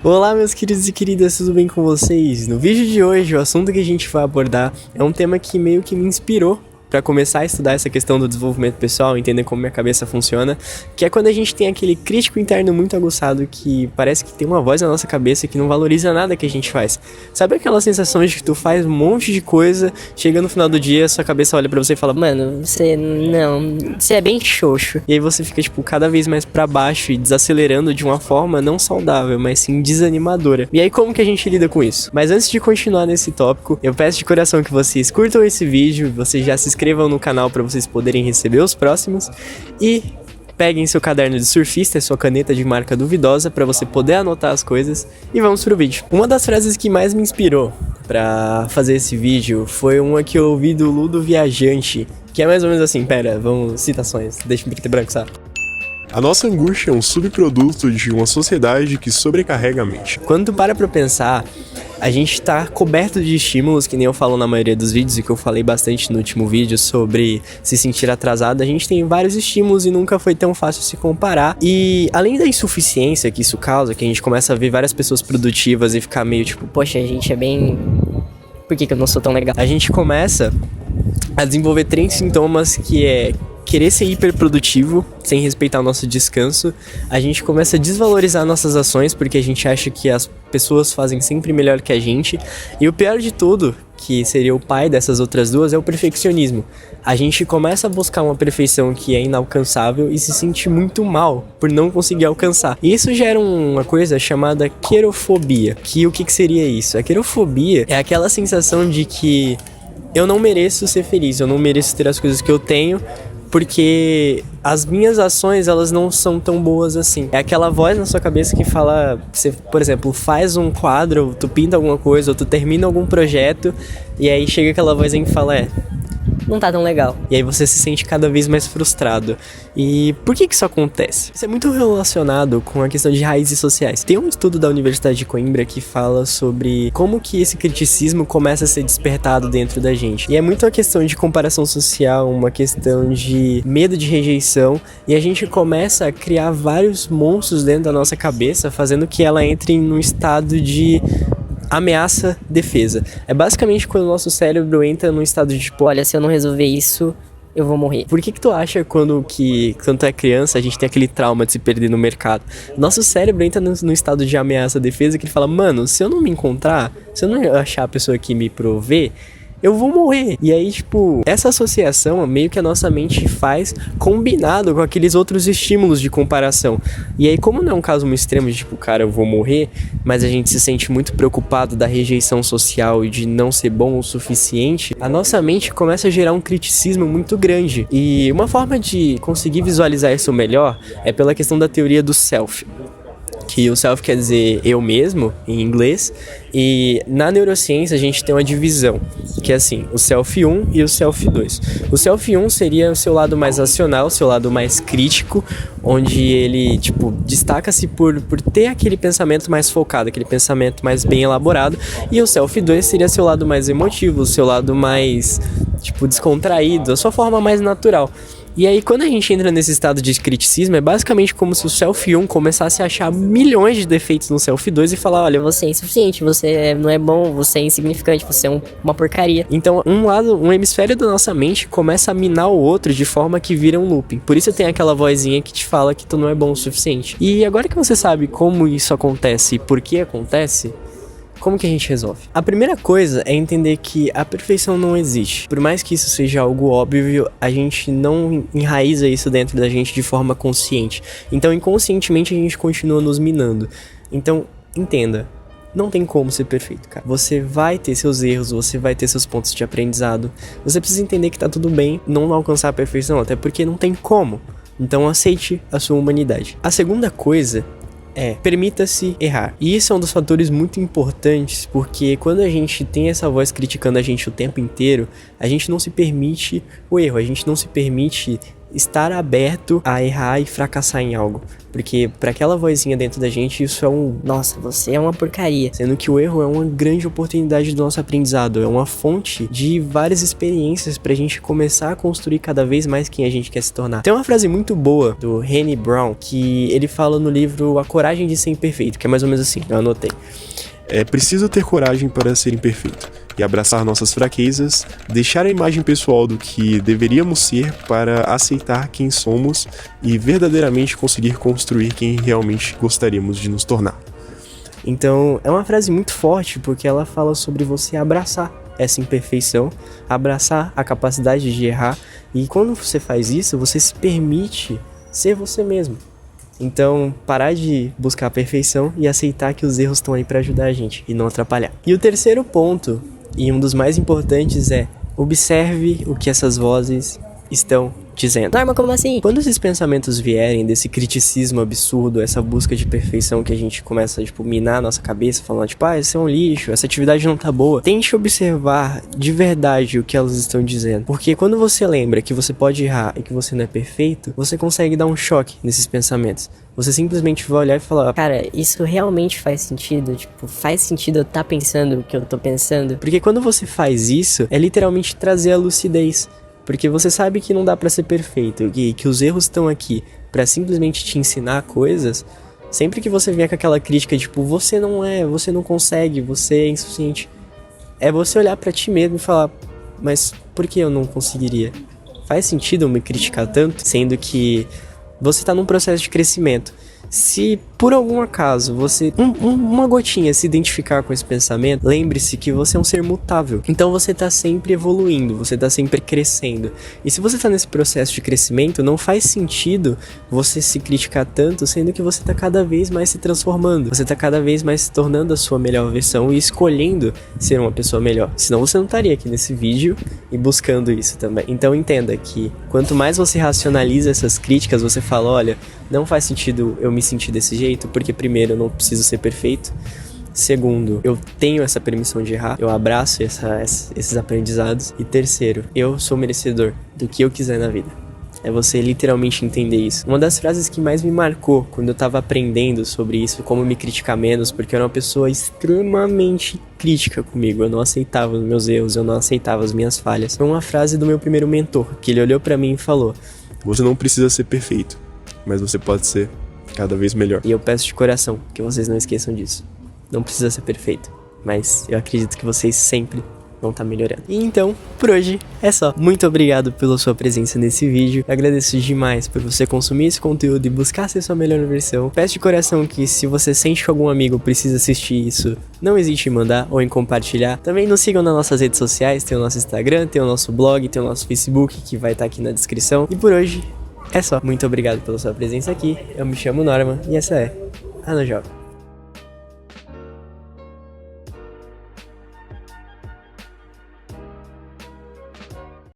Olá, meus queridos e queridas, tudo bem com vocês? No vídeo de hoje, o assunto que a gente vai abordar é um tema que meio que me inspirou para começar a estudar essa questão do desenvolvimento pessoal, entender como minha cabeça funciona, que é quando a gente tem aquele crítico interno muito aguçado que parece que tem uma voz na nossa cabeça que não valoriza nada que a gente faz. Sabe aquela sensação de que tu faz um monte de coisa, chega no final do dia, sua cabeça olha pra você e fala, mano, você é bem xoxo. E aí você fica, tipo, cada vez mais pra baixo e desacelerando de uma forma não saudável, mas sim desanimadora. E aí como que a gente lida com isso? Mas antes de continuar nesse tópico, eu peço de coração que vocês curtam esse vídeo, vocês já se inscrevam no canal para vocês poderem receber os próximos e peguem seu caderno de surfista e sua caneta de marca duvidosa para você poder anotar as coisas e vamos pro vídeo. Uma das frases que mais me inspirou para fazer esse vídeo foi uma que eu ouvi do Ludo Viajante, que é mais ou menos assim, vamos, citações, deixa em preto e branco, sabe? A nossa angústia é um subproduto de uma sociedade que sobrecarrega a mente. Quando tu para pra pensar, a gente tá coberto de estímulos, que nem eu falo na maioria dos vídeos e que eu falei bastante no último vídeo sobre se sentir atrasado. A gente tem vários estímulos e nunca foi tão fácil se comparar. E além da insuficiência que isso causa, que a gente começa a ver várias pessoas produtivas e ficar meio tipo, poxa, a gente é bem... Por que eu não sou tão legal? A gente começa a desenvolver 3 sintomas que é... querer ser hiperprodutivo, sem respeitar o nosso descanso. A gente começa a desvalorizar nossas ações, porque a gente acha que as pessoas fazem sempre melhor que a gente. E o pior de tudo, que seria o pai dessas outras duas, é o perfeccionismo. A gente começa a buscar uma perfeição que é inalcançável e se sente muito mal por não conseguir alcançar. E isso gera uma coisa chamada querofobia. Que o que seria isso? A querofobia é aquela sensação de que eu não mereço ser feliz, eu não mereço ter as coisas que eu tenho, porque as minhas ações, elas não são tão boas assim. É aquela voz na sua cabeça que fala, você, por exemplo, faz um quadro, tu pinta alguma coisa, ou tu termina algum projeto, e aí chega aquela voz aí que fala, não tá tão legal. E aí você se sente cada vez mais frustrado. E por que isso acontece? Isso é muito relacionado com a questão de raízes sociais. Tem um estudo da Universidade de Coimbra que fala sobre como que esse criticismo começa a ser despertado dentro da gente. E é muito uma questão de comparação social, uma questão de medo de rejeição. E a gente começa a criar vários monstros dentro da nossa cabeça, fazendo que ela entre num estado de ameaça, defesa. É basicamente quando o nosso cérebro entra num estado de tipo, olha, se eu não resolver isso, eu vou morrer. Por que tu acha quando tu é criança, a gente tem aquele trauma de se perder no mercado? Nosso cérebro entra no estado de ameaça, defesa, que ele fala, mano, se eu não me encontrar, se eu não achar a pessoa que me prover, eu vou morrer. E aí, tipo, essa associação meio que a nossa mente faz combinado com aqueles outros estímulos de comparação. E aí, como não é um caso muito extremo de tipo, cara, eu vou morrer, mas a gente se sente muito preocupado da rejeição social e de não ser bom o suficiente, a nossa mente começa a gerar um criticismo muito grande. E uma forma de conseguir visualizar isso melhor é pela questão da teoria do self. Que o self quer dizer eu mesmo, em inglês, e na neurociência a gente tem uma divisão, que é assim, o self 1 e o self 2. O self 1 seria o seu lado mais racional, o seu lado mais crítico, onde ele, tipo, destaca-se por ter aquele pensamento mais focado, aquele pensamento mais bem elaborado, e o self 2 seria seu lado mais emotivo, o seu lado mais, tipo, descontraído, a sua forma mais natural. E aí, quando a gente entra nesse estado de criticismo, é basicamente como se o Self 1 começasse a achar milhões de defeitos no Self 2 e falar, olha, você é insuficiente, você não é bom, você é insignificante, você é uma porcaria. Então, um hemisfério da nossa mente começa a minar o outro de forma que vira um looping. Por isso tem aquela vozinha que te fala que tu não é bom o suficiente. E agora que você sabe como isso acontece e por que acontece, como que a gente resolve? A primeira coisa é entender que a perfeição não existe. Por mais que isso seja algo óbvio, a gente não enraiza isso dentro da gente de forma consciente. Então, inconscientemente, a gente continua nos minando. Então, entenda. Não tem como ser perfeito, cara. Você vai ter seus erros, você vai ter seus pontos de aprendizado. Você precisa entender que tá tudo bem não alcançar a perfeição, até porque não tem como. Então, aceite a sua humanidade. A segunda coisa permita-se errar. E isso é um dos fatores muito importantes, porque quando a gente tem essa voz criticando a gente o tempo inteiro, a gente não se permite o erro, a gente não se permite estar aberto a errar e fracassar em algo. Porque pra aquela vozinha dentro da gente, isso é nossa, você é uma porcaria. Sendo que o erro é uma grande oportunidade do nosso aprendizado, é uma fonte de várias experiências pra gente começar a construir cada vez mais quem a gente quer se tornar. Tem uma frase muito boa do Rene Brown, que ele fala no livro A Coragem de Ser Imperfeito, que é mais ou menos assim, eu anotei. É preciso ter coragem para ser imperfeito e abraçar nossas fraquezas, deixar a imagem pessoal do que deveríamos ser para aceitar quem somos e verdadeiramente conseguir construir quem realmente gostaríamos de nos tornar. Então, é uma frase muito forte porque ela fala sobre você abraçar essa imperfeição, abraçar a capacidade de errar, e quando você faz isso, você se permite ser você mesmo. Então, parar de buscar a perfeição e aceitar que os erros estão aí para ajudar a gente e não atrapalhar. E o terceiro ponto, e um dos mais importantes, é observe o que essas vozes estão dizendo. Norma, como assim? Quando esses pensamentos vierem desse criticismo absurdo, essa busca de perfeição que a gente começa a, minar a nossa cabeça, falando, isso é um lixo, essa atividade não tá boa, tente observar de verdade o que elas estão dizendo. Porque quando você lembra que você pode errar e que você não é perfeito, você consegue dar um choque nesses pensamentos. Você simplesmente vai olhar e falar, cara, isso realmente faz sentido? Faz sentido eu estar pensando o que eu tô pensando? Porque quando você faz isso, é literalmente trazer a lucidez. Porque você sabe que não dá pra ser perfeito, que os erros estão aqui pra simplesmente te ensinar coisas. Sempre que você vier com aquela crítica, você não é, você não consegue, você é insuficiente, é você olhar pra ti mesmo e falar, mas por que eu não conseguiria? Faz sentido eu me criticar tanto, sendo que você tá num processo de crescimento. Se por algum acaso você, uma gotinha, se identificar com esse pensamento, lembre-se que você é um ser mutável. Então você tá sempre evoluindo, você tá sempre crescendo. E se você tá nesse processo de crescimento, não faz sentido você se criticar tanto, sendo que você tá cada vez mais se transformando. Você tá cada vez mais se tornando a sua melhor versão e escolhendo ser uma pessoa melhor. Senão você não estaria aqui nesse vídeo e buscando isso também. Então entenda que quanto mais você racionaliza essas críticas, você fala, olha, não faz sentido eu me sentir desse jeito, porque primeiro, eu não preciso ser perfeito. Segundo, eu tenho essa permissão de errar, eu abraço esses aprendizados. E terceiro, eu sou merecedor do que eu quiser na vida. É você literalmente entender isso. Uma das frases que mais me marcou quando eu tava aprendendo sobre isso, como me criticar menos, porque eu era uma pessoa extremamente crítica comigo. Eu não aceitava os meus erros, eu não aceitava as minhas falhas. Foi uma frase do meu primeiro mentor, que ele olhou pra mim e falou: você não precisa ser perfeito, mas você pode ser cada vez melhor. E eu peço de coração que vocês não esqueçam disso. Não precisa ser perfeito, mas eu acredito que vocês sempre vão estar melhorando. E então, por hoje é só. Muito obrigado pela sua presença nesse vídeo. Eu agradeço demais por você consumir esse conteúdo e buscar ser sua melhor versão. Peço de coração que, se você sente que algum amigo precisa assistir isso, não hesite em mandar ou em compartilhar. Também nos sigam nas nossas redes sociais. Tem o nosso Instagram, tem o nosso blog, tem o nosso Facebook, que vai estar aqui na descrição. E por hoje é só. Muito obrigado pela sua presença aqui. Eu me chamo Norma e essa é a No Jovem.